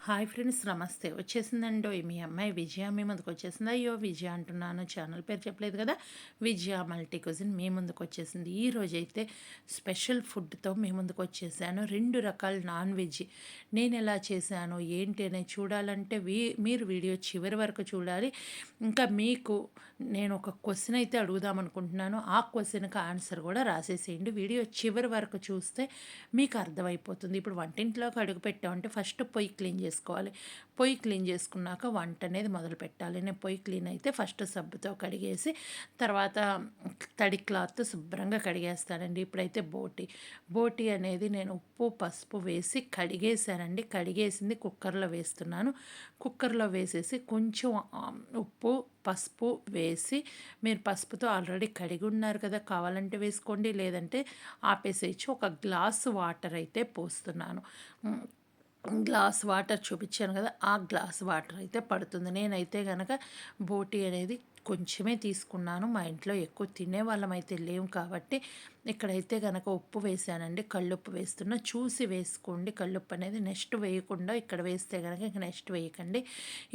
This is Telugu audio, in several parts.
హాయ్ ఫ్రెండ్స్, నమస్తే. వచ్చేసిందండో మీ అమ్మాయి విజయ మీ ముందుకు వచ్చేసింది. అయ్యో విజయ అంటున్నాను, ఛానల్ పేరు చెప్పలేదు కదా. విజయ మల్టీ కుజిన్ మీ ముందుకు వచ్చేసింది. ఈరోజు అయితే స్పెషల్ ఫుడ్తో మీ ముందుకు వచ్చేసాను. 2 రకాల నాన్ వెజ్ నేను ఎలా చేశాను ఏంటి అనేది చూడాలంటే మీరు వీడియో చివరి వరకు చూడాలి. ఇంకా మీకు నేను ఒక క్వశ్చన్ అయితే అడుగుదాం అనుకుంటున్నాను. ఆ క్వశ్చన్కి ఆన్సర్ కూడా రాసేసేయండి. వీడియో చివరి వరకు చూస్తే మీకు అర్థమైపోతుంది. ఇప్పుడు వంటింట్లోకి అడుగు పెట్టామంటే ఫస్ట్ పొయ్యి క్లీన్ చేసుకోవాలి. పొయ్యి క్లీన్ చేసుకున్నాక వంట అనేది మొదలు పెట్టాలి. నేను పొయ్యి క్లీన్ అయితే ఫస్ట్ సబ్బుతో కడిగేసి తర్వాత తడి క్లాత్ శుభ్రంగా కడిగేస్తానండి. ఇప్పుడైతే బోటి అనేది నేను ఉప్పు పసుపు వేసి కడిగేసానండి. కడిగేసింది కుక్కర్లో వేస్తున్నాను. కుక్కర్లో వేసేసి కొంచెం ఉప్పు పసుపు వేసి, మీరు పసుపుతో ఆల్రెడీ కడిగి ఉన్నారు కదా, కావాలంటే వేసుకోండి, లేదంటే ఆపేసేయచ్చు. ఒక గ్లాసు వాటర్ అయితే పోస్తున్నాను. గ్లాస్ వాటర్ చూపించాను కదా, ఆ గ్లాస్ వాటర్ అయితే పడుతుంది. నేనైతే కనుక బోటి అనేది కొంచెమే తీసుకున్నాను. మా ఇంట్లో ఎక్కువ తినే వాళ్ళం అయితే లేవు కాబట్టి ఇక్కడైతే కనుక ఉప్పు వేసానండి. కళ్ళుప్పు వేస్తున్నా, చూసి వేసుకోండి. కళ్ళుప్పు అనేది నెక్స్ట్ వేయకుండా ఇక్కడ వేస్తే కనుక ఇంక నెక్స్ట్ వేయకండి.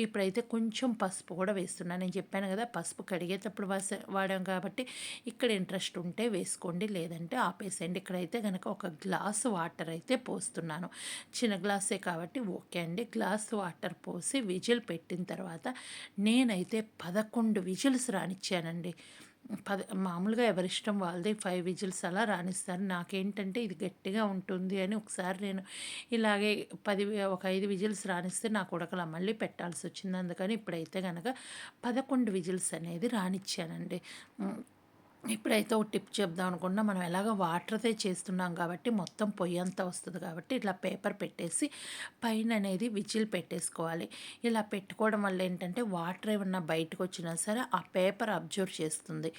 ఇప్పుడైతే కొంచెం పసుపు కూడా వేస్తున్నాను. నేను చెప్పాను కదా, పసుపు కడిగేటప్పుడు వాడాం కాబట్టి ఇక్కడ ఇంట్రెస్ట్ ఉంటే వేసుకోండి, లేదంటే ఆపేసేయండి. ఇక్కడైతే కనుక ఒక గ్లాసు వాటర్ అయితే పోస్తున్నాను. చిన్న గ్లాసే కాబట్టి ఓకే అండి. గ్లాస్ వాటర్ పోసి విజిల్ పెట్టిన తర్వాత నేనైతే 11 విజిల్స్ రానిచ్చానండి. మామూలుగా ఎవరిష్టం వాళ్ళది 5 విజిల్స్ అలా రానిస్తారు. నాకేంటంటే ఇది గట్టిగా ఉంటుంది అని ఒకసారి నేను ఇలాగే ఒక 5 విజిల్స్ రానిస్తే నాకు ఉడకలా, మళ్ళీ పెట్టాల్సి వచ్చింది. అందుకని ఇప్పుడైతే కనుక 11 విజిల్స్ అనేది రానిచ్చానండి. ఇప్పుడైతే ఒక టిప్ చెప్దాం అనుకున్నా. మనం ఎలాగో వాటర్తో చేస్తున్నాం కాబట్టి మొత్తం పొయ్యి అంతా వస్తుంది కాబట్టి ఇట్లా పేపర్ పెట్టేసి పైన అనేది విజిల్ పెట్టేసుకోవాలి. ఇలా పెట్టుకోవడం వల్ల ఏంటంటే వాటర్ ఏమన్నా బయటకు వచ్చినా సరే ఆ పేపర్ అబ్జర్వ్ చేస్తుంది.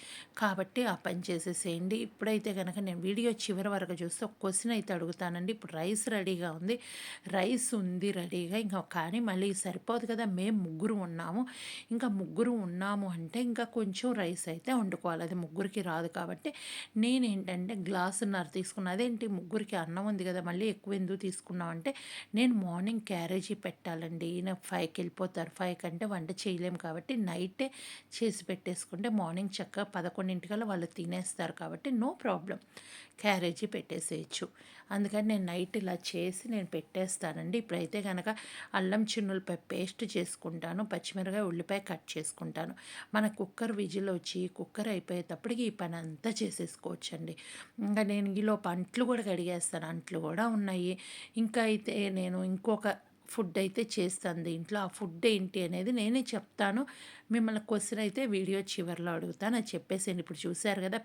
కాబట్టి ఆ పని చేసేసేయండి. ఇప్పుడైతే కనుక నేను వీడియో చివరి వరకు చూస్తే ఒక క్వశ్చన్ అయితే అడుగుతానండి. ఇప్పుడు రైస్ రెడీగా ఉంది, రైస్ ఉంది రెడీగా, ఇంకా కానీ మళ్ళీ సరిపోదు కదా, మేము ముగ్గురు ఉన్నాము. ఇంకా ముగ్గురు ఉన్నాము అంటే ఇంకా కొంచెం రైస్ అయితే వండుకోవాలి. అది ముగ్గురికి రాదు కాబట్టి నేనేంటంటే గ్లాసున్నర తీసుకున్నా. అదేంటి ముగ్గురికి అన్నం ఉంది కదా, మళ్ళీ ఎక్కువ ఎందుకు తీసుకున్నాం అంటే, నేను మార్నింగ్ క్యారేజీ పెట్టాలండి. ఈయన 5కి వెళ్ళిపోతారు. 5 కంటే వంట చేయలేము కాబట్టి నైటే చేసి పెట్టేసుకుంటే మార్నింగ్ చక్కగా 11 వాళ్ళు తినేస్తారు కాబట్టి నో ప్రాబ్లం, క్యారేజీ పెట్టేసేయచ్చు. అందుకని నేను నైట్ ఇలా చేసి నేను పెట్టేస్తానండి. ఇప్పుడైతే కనుక అల్లం చిన్నులపై పేస్ట్ చేసుకుంటాను, పచ్చిమిరకాయ ఉల్లిపాయ కట్ చేసుకుంటాను. మన కుక్కర్ విజిల్ వచ్చి కుక్కర్ అయిపోయేటప్పటికి ఈ పని అంతా చేసేసుకోవచ్చండి. ఇంకా నేను ఈలోపు అంట్లు కూడా కడిగేస్తాను. అంట్లు కూడా ఉన్నాయి. ఇంకా అయితే నేను ఇంకొక ఫుడ్ అయితే చేస్తాను దీంట్లో. ఆ ఫుడ్ ఏంటి అనేది నేనే చెప్తాను. మిమ్మల్ని క్వశ్చన్ అయితే వీడియో చివరిలో అడుగుతాను, అది చెప్పేసాను. ఇప్పుడు చూశారు కదా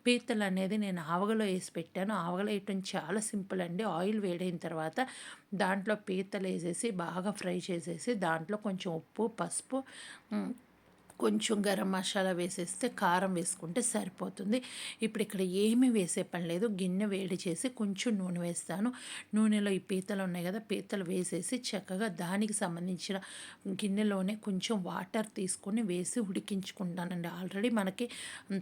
పీతలు అనేది నేను ఆవగలో వేసి పెట్టాను. ఆవగలో వేయటం చాలా సింపుల్ అండి. ఆయిల్ వేడైన తర్వాత దాంట్లో పీతలు వేసేసి బాగా ఫ్రై చేసేసి దాంట్లో కొంచెం ఉప్పు పసుపు కొంచెం గరం మసాలా వేసేస్తే కారం వేసుకుంటే సరిపోతుంది. ఇప్పుడు ఇక్కడ ఏమీ వేసే పని లేదు. గిన్నె వేడి చేసి కొంచెం నూనె వేస్తాను. నూనెలో ఈ పీతలు ఉన్నాయి కదా, పీతలు వేసేసి చక్కగా దానికి సంబంధించిన గిన్నెలోనే కొంచెం వాటర్ తీసుకొని వేసి ఉడికించుకుంటానండి. ఆల్రెడీ మనకి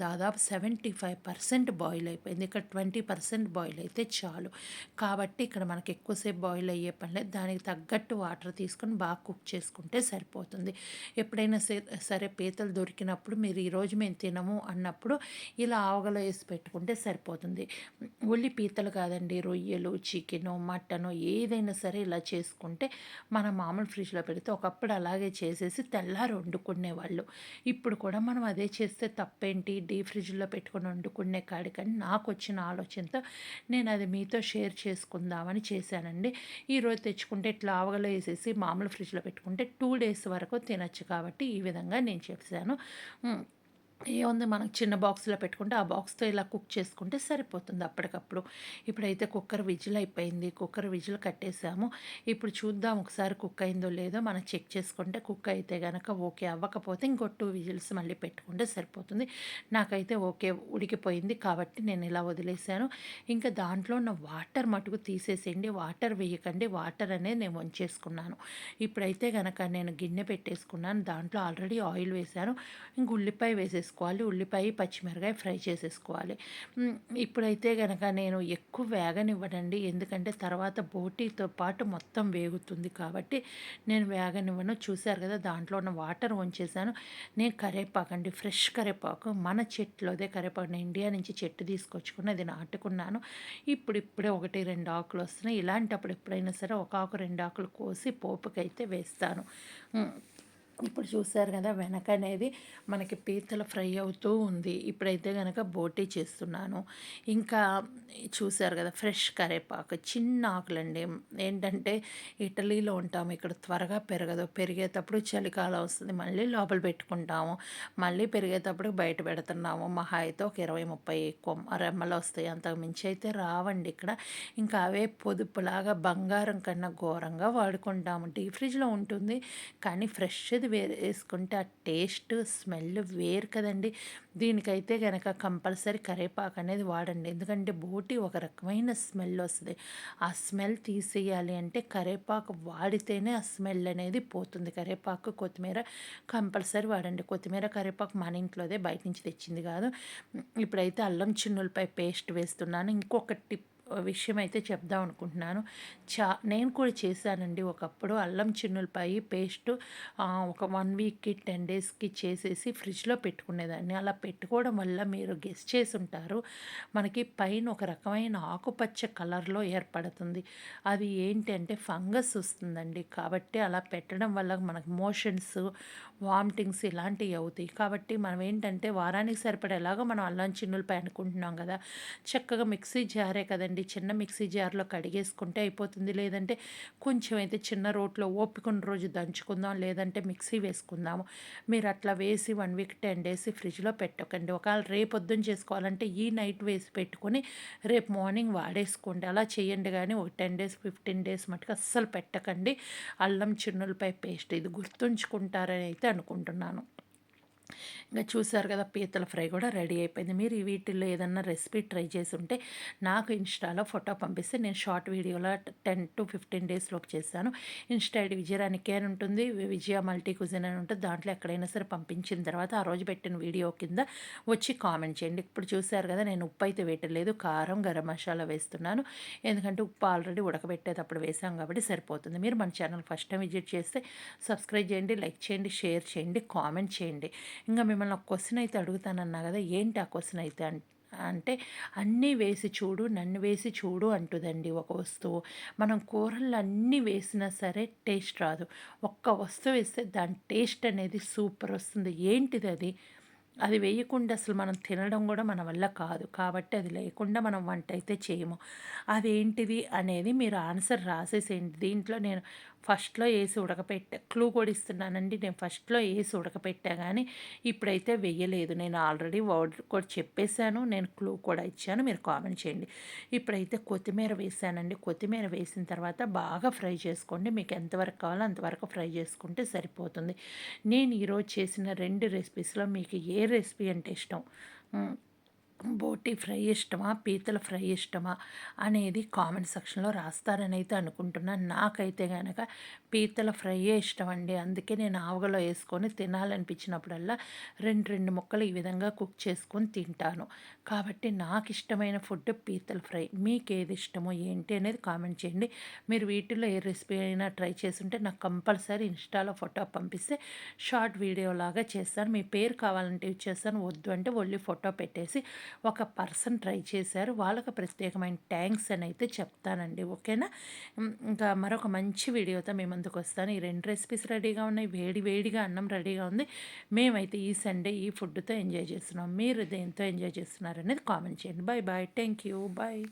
దాదాపు 75% బాయిల్ అయిపోయింది. ఇక్కడ 20% బాయిల్ అయితే చాలు. కాబట్టి ఇక్కడ మనకి ఎక్కువసేపు బాయిల్ అయ్యే పని లేదు. దానికి తగ్గట్టు వాటర్ తీసుకొని బాగా కుక్ చేసుకుంటే సరిపోతుంది. ఎప్పుడైనా సరే పీతలు దొరికినప్పుడు మీరు ఈరోజు మేము తినము అన్నప్పుడు ఇలా ఆవగలో వేసి పెట్టుకుంటే సరిపోతుంది. ఉల్లి పీతలు కాదండి, రొయ్యలు చికెను మటను ఏదైనా సరే ఇలా చేసుకుంటే మన మామూలు ఫ్రిడ్జ్లో పెడితే ఒకప్పుడు అలాగే చేసేసి తెల్లారి వండుకునేవాళ్ళు. ఇప్పుడు కూడా మనం అదే చేస్తే తప్పేంటి, డీప్ ఫ్రిడ్జ్లో పెట్టుకొని వండుకునే కాడికని నాకు వచ్చిన ఆలోచనతో నేను అది మీతో షేర్ చేసుకుందామని చేశానండి. ఈరోజు తెచ్చుకుంటే ఇట్లా ఆవగలో వేసేసి మామూలు ఫ్రిడ్జ్లో పెట్టుకుంటే 2 డేస్ వరకు తినచ్చు కాబట్టి ఈ విధంగా నేను చేశాను. ఏముంది, మనకు చిన్న బాక్స్లో పెట్టుకుంటే ఆ బాక్స్తో ఇలా కుక్ చేసుకుంటే సరిపోతుంది అప్పటికప్పుడు. ఇప్పుడైతే కుక్కర్ విజిల్ అయిపోయింది. కుక్కర్ విజిల్ కట్టేసాము. ఇప్పుడు చూద్దాం ఒకసారి కుక్ అయిందో లేదో మనం చెక్ చేసుకుంటే కుక్ అయితే కనుక ఓకే, అవ్వకపోతే ఇంకో 2 విజిల్స్ మళ్ళీ పెట్టుకుంటే సరిపోతుంది. నాకైతే ఓకే ఉడికిపోయింది కాబట్టి నేను ఇలా వదిలేసాను. ఇంకా దాంట్లో ఉన్న వాటర్ మటుకు తీసేసేయండి, వాటర్ వేయకండి. వాటర్ అనేది నేను వంచేసుకున్నాను. ఇప్పుడైతే కనుక నేను గిన్నె పెట్టేసుకున్నాను. దాంట్లో ఆల్రెడీ ఆయిల్ వేసాను. ఇంక ఉల్లిపాయ వేసేసుకున్నాను. చేసేసుకోవాలి. ఉల్లిపాయ, పచ్చిమిరపకాయ ఫ్రై చేసేసుకోవాలి. ఇప్పుడైతే గనక నేను ఎక్కువ వేగనివ్వనండి. ఎందుకంటే తర్వాత బోటీతో పాటు మొత్తం వేగుతుంది కాబట్టి నేను వేగనివ్వను. చూసారు కదా దాంట్లో ఉన్న వాటర్ వంచేసాను. నేను కరివేపాకండి, ఫ్రెష్ కరివేపాకు మన చెట్లోదే కరివేపాకు. నేను ఇండియా నుంచి చెట్టు తీసుకొచ్చుకుని అది నాటుకున్నాను. ఇప్పుడిప్పుడే 1, 2 ఆకులు వస్తున్నాయి. ఇలాంటప్పుడు ఎప్పుడైనా సరే ఒక ఆకు 2 ఆకులు కోసి పోపుకైతే వేస్తాను. ఇప్పుడు చూసారు కదా వెనక అనేది మనకి పీతల ఫ్రై అవుతూ ఉంది. ఇప్పుడైతే కనుక బోటీ చేస్తున్నాను. ఇంకా చూసారు కదా ఫ్రెష్ కరివేపాకు, చిన్న ఆకులండి. ఏంటంటే ఇటలీలో ఉంటాము, ఇక్కడ త్వరగా పెరగదు. పెరిగేటప్పుడు చలికాలం వస్తుంది, మళ్ళీ లోపల పెట్టుకుంటాము, మళ్ళీ పెరిగేటప్పుడు బయట పెడుతున్నాము. మహా అయితే ఒక 20, 30 రెమ్మలు వస్తాయి, అంతకు మించి అయితే రావండి ఇక్కడ. ఇంకా అవే పొదుపులాగా బంగారం కన్నా ఘోరంగా వాడుకుంటాము. డీప్ ఫ్రిడ్జ్లో ఉంటుంది కానీ ఫ్రెష్ది వేసుకుంటే ఆ టేస్ట్ స్మెల్ వేరు కదండి. దీనికైతే కనుక కంపల్సరీ కరివేపాకు అనేది వాడండి. ఎందుకంటే బోటి ఒక రకమైన స్మెల్ వస్తుంది. ఆ స్మెల్ తీసేయాలి అంటే కరివేపాకు వాడితేనే ఆ స్మెల్ అనేది పోతుంది. కరివేపాకు, కొత్తిమీర కంపల్సరీ వాడండి. కొత్తిమీర, కరివేపాకు మన ఇంట్లోదే, బయట నుంచి తెచ్చింది కాదు. ఇప్పుడైతే అల్లం చిన్నులపై పేస్ట్ వేస్తున్నాను. ఇంకొక టిప్ విషయం అయితే చెప్దాం అనుకుంటున్నాను. నేను కూడా చేశానండి ఒకప్పుడు. అల్లం చిన్నులపాయి పేస్ట్ ఒక 1 వీక్కి 10 డేస్కి చేసేసి ఫ్రిడ్జ్లో పెట్టుకునేదాన్ని. అలా పెట్టుకోవడం వల్ల మీరు గెస్ చేసి ఉంటారు, మనకి పైన ఒక రకమైన ఆకుపచ్చ కలర్లో ఏర్పడుతుంది. అది ఏంటి అంటే ఫంగస్ వస్తుందండి. కాబట్టి అలా పెట్టడం వల్ల మనకు మోషన్స్, వామిటింగ్స్ ఇలాంటివి అవుతాయి. కాబట్టి మనం ఏంటంటే వారానికి సరిపడేలాగా మనం అల్లం చిన్నులపాయ అనుకుంటున్నాం కదా, చక్కగా మిక్సీ జారే కదండి, చిన్న మిక్సీ జార్లో కడిగేసుకుంటే అయిపోతుంది. లేదంటే కొంచెం అయితే చిన్న రోట్లో ఓపికన్న రోజు దంచుకుందాం, లేదంటే మిక్సీ వేసుకుందాము. మీరు అట్లా వేసి 1 వీక్ 10 డేస్ ఫ్రిడ్జ్లో పెట్టకండి. ఒకవేళ రేపొద్దున చేసుకోవాలంటే ఈ నైట్ వేసి పెట్టుకొని రేపు మార్నింగ్ వాడేసుకోండి. అలా చేయండి. కానీ ఒక 10 డేస్ 15 డేస్ మటుకు అస్సలు పెట్టకండి. అల్లం చిన్నులపాయ పేస్ట్ ఇది గుర్తుంచుకుంటారని అయితే అనుకుంటున్నాను. ఇంకా చూసారు కదా పీతల ఫ్రై కూడా రెడీ అయిపోయింది. మీరు ఈ వీటిల్లో ఏదన్నా రెసిపీ ట్రై చేసి ఉంటే నాకు ఇన్స్టాలో ఫోటో పంపిస్తే నేను షార్ట్ వీడియోలో 10 to 15 డేస్లోపు చేశాను. ఇన్స్టా ఐడి విజయరానికి అని ఉంటుంది, విజయ మల్టీ కుజిన్ అని ఉంటుంది. దాంట్లో ఎక్కడైనా సరే పంపించిన తర్వాత ఆ రోజు పెట్టిన వీడియో కింద వచ్చి కామెంట్ చేయండి. ఇప్పుడు చూసారు కదా నేను ఉప్పు అయితే వేయట్లేదు, కారం, గరం మసాలా వేస్తున్నాను. ఎందుకంటే ఉప్పు ఆల్రెడీ ఉడకబెట్టేటప్పుడు వేసాం కాబట్టి సరిపోతుంది. మీరు మన ఛానల్ ఫస్ట్ టైం విజిట్ చేస్తే సబ్స్క్రైబ్ చేయండి, లైక్ చేయండి, షేర్ చేయండి, కామెంట్ చేయండి. ఇంకా మిమ్మల్ని ఒక క్వశ్చన్ అయితే అడుగుతానన్నా కదా, ఏంటి ఆ క్వశ్చన్ అయితే అంటే అన్నీ వేసి చూడు, నన్ను వేసి చూడు అంటుందండి ఒక వస్తువు. మనం కూరల్లో అన్నీ వేసినా సరే టేస్ట్ రాదు. ఒక్క వస్తువు వేస్తే దాని టేస్ట్ అనేది సూపర్ వస్తుంది. ఏంటిది అది? అది వేయకుండా అసలు మనం తినడం కూడా మన వల్ల కాదు. కాబట్టి అది లేకుండా మనం వంట అయితే చేయము. అదేంటిది అనేది మీరు ఆన్సర్ రాసేసేయండి. దీంట్లో నేను ఫస్ట్లో వేసి ఉడకపెట్టా, క్లూ కూడా ఇస్తున్నానండి. నేను ఫస్ట్లో వేసి ఉడకపెట్టా కానీ ఇప్పుడైతే వెయ్యలేదు. నేను ఆల్రెడీ వర్డ్ కూడా చెప్పేశాను, నేను క్లూ కూడా ఇచ్చాను, మీరు కామెంట్ చేయండి. ఇప్పుడైతే కొత్తిమీర వేసానండి. కొత్తిమీర వేసిన తర్వాత బాగా ఫ్రై చేసుకోండి. మీకు ఎంతవరకు కావాలో అంతవరకు ఫ్రై చేసుకుంటే సరిపోతుంది. నేను ఈరోజు చేసిన 2 రెసిపీస్లో మీకు ఏ రెసిపీ అంటే ఇష్టం? బోటీ ఫ్రై ఇష్టమా, పీతల ఫ్రై ఇష్టమా అనేది కామెంట్ సెక్షన్లో రాస్తారని అయితే అనుకుంటున్నాను. నాకైతే కనుక పీతల ఫ్రైయే ఇష్టం అండి. అందుకే నేను ఆవగలో వేసుకొని తినాలనిపించినప్పుడల్లా 2 ముక్కలు ఈ విధంగా కుక్ చేసుకొని తింటాను. కాబట్టి నాకు ఇష్టమైన ఫుడ్ పీతల ఫ్రై. మీకు ఏది ఇష్టమో ఏంటి అనేది కామెంట్ చేయండి. మీరు వీటిలో ఏ రెసిపీ అయినా ట్రై చేస్తుంటే నాకు కంపల్సరీ ఇన్స్టాలో ఫోటో పంపిస్తే షార్ట్ వీడియో లాగా చేస్తాను. మీ పేరు కావాలంటే ఇచ్చేస్తాను, వద్దు అంటే ఓన్లీ ఫోటో పెట్టేసి ఒక పర్సన్ ట్రై చేశారు, వాళ్ళకి ప్రత్యేకమైన థ్యాంక్స్ అని అయితే చెప్తానండి. ఓకేనా? ఇంకా మరొక మంచి వీడియోతో మీ ముందుకు వస్తాను. ఈ 2 రెసిపీస్ రెడీగా ఉన్నాయి, వేడి వేడిగా అన్నం రెడీగా ఉంది. మేమైతే ఈ సండే ఈ ఫుడ్తో ఎంజాయ్ చేస్తున్నాం. మీరు దేంతో ఎంజాయ్ చేస్తున్నారు అనేది కామెంట్ చేయండి. Bye bye, thank you, bye.